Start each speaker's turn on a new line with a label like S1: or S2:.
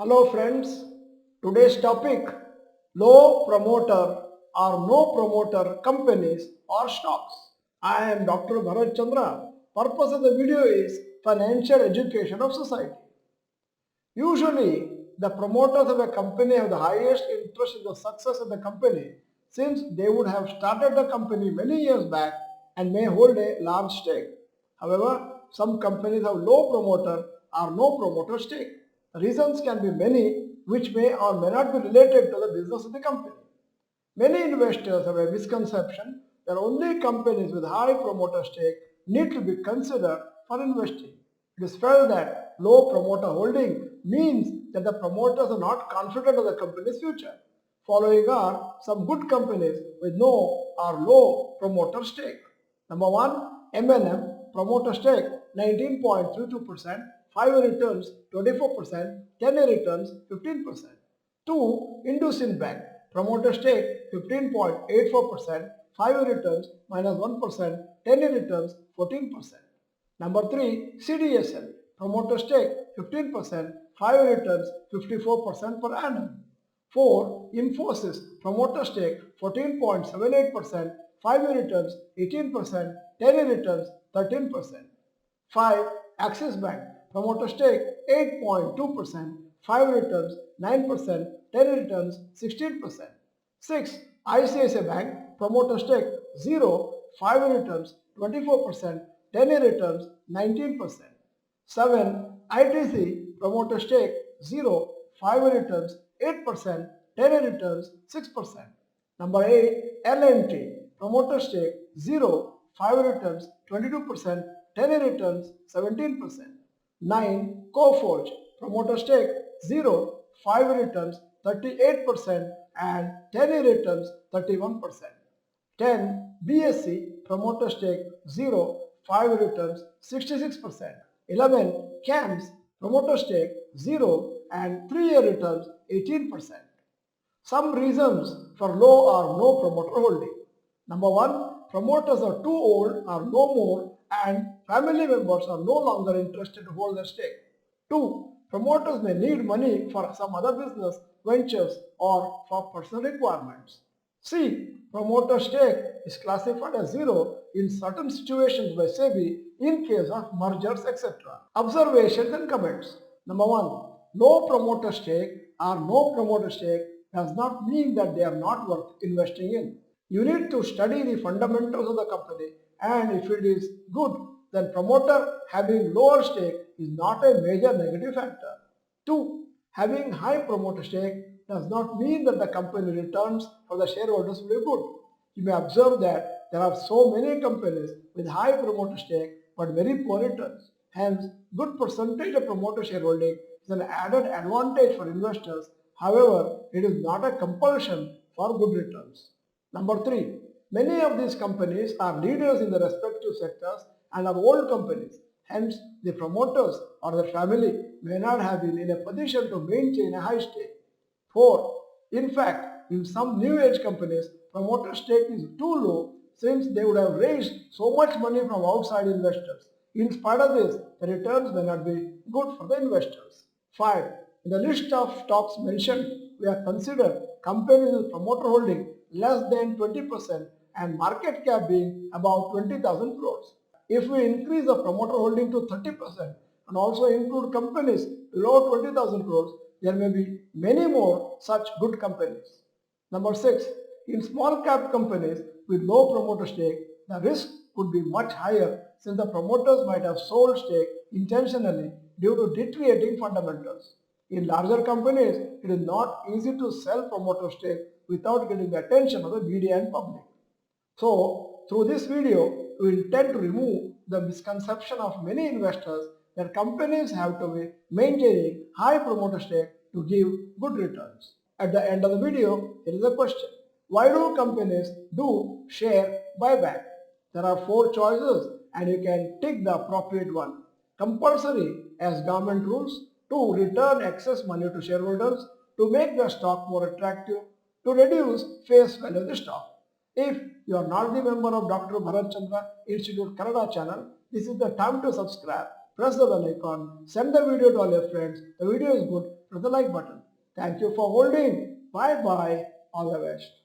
S1: Hello friends, today's topic low promoter or no promoter companies or stocks. I am Dr. Bharath Chandra. Purpose of the video is financial education of society. Usually, the promoters of a company have the highest interest in the success of the company since they would have started the company many years back and may hold a large stake. However, some companies have low promoter or no promoter stake. Reasons can be many which may or may not be related to the business of the company. Many investors have a misconception that only companies with high promoter stake need to be considered for investing. It is felt that low promoter holding means that the promoters are not confident of the company's future. Following are some good companies with no or low promoter stake. Number 1, M&M, promoter stake 19.32%, 5-year returns 24%, 10-year returns 15%. 2. Indusin Bank, promoter stake 15.84%, 5-year returns minus 1%, 10-year returns 14%. Number 3. CDSL, promoter stake 15%, 5-year returns 54% per annum. 4. Infosys, promoter stake 14.78%, 5-year returns 18%, 10-year returns 13%. 5. Axis Bank, promoter stake 8.2%, 5-year returns 9%, 10-year returns 16%. 6. ICICI Bank, promoter stake 0, 5-year returns 24%, 10-year returns 19%. 7. ITC, promoter stake 0, 5-year returns 8%, 10-year returns 6%. Number 8. L&T, promoter stake 0, 5-year returns 22%, 10-year returns 17%. 9. Coforge, promoter stake 0, 5-year returns 38% and 10-year returns 31%. 10. BSC, promoter stake 0, 5-year returns 66%. 11. CAMS, promoter stake 0 and 3-year returns 18%. Some reasons for low or no promoter holding. Number 1. Promoters are too old or no more and family members are no longer interested to hold their stake. 2. Promoters may need money for some other business ventures or for personal requirements. C. Promoter stake is classified as 0 in certain situations by SEBI in case of mergers, etc. Observations and comments. Number 1. No promoter stake or no promoter stake does not mean that they are not worth investing in. You need to study the fundamentals of the company, and if it is good, then promoter having lower stake is not a major negative factor. 2. Having high promoter stake does not mean that the company returns for the shareholders will be good. You may observe that there are so many companies with high promoter stake but very poor returns. Hence, good percentage of promoter shareholding is an added advantage for investors. However, it is not a compulsion for good returns. Number 3. Many of these companies are leaders in their respective sectors and are old companies. Hence, the promoters or their family may not have been in a position to maintain a high stake. 4. In fact, in some new age companies, promoter stake is too low since they would have raised so much money from outside investors. In spite of this, the returns may not be good for the investors. 5. In the list of stocks mentioned, we have considered companies with promoter holding less than 20% and market cap being about 20,000 crores. If we increase the promoter holding to 30% and also include companies below 20,000 crores, there may be many more such good companies. Number 6. In small cap companies with low promoter stake, the risk could be much higher since the promoters might have sold stake intentionally due to deteriorating fundamentals. In larger companies, it is not easy to sell promoter stake without getting the attention of the media and public. So, through this video, we intend to remove the misconception of many investors that companies have to be maintaining high promoter stake to give good returns. At the end of the video, here is a question. Why do companies do share buyback? There are 4 choices and you can tick the appropriate one. Compulsory as government rules, to return excess money to shareholders, to make the stock more attractive, to reduce face value of the stock. If you are not the member of Dr. Bharath Chandra Institute Kannada channel, this is the time to subscribe. Press the bell icon, send the video to all your friends. The video is good press the like button. Thank you for holding. Bye bye. All the best.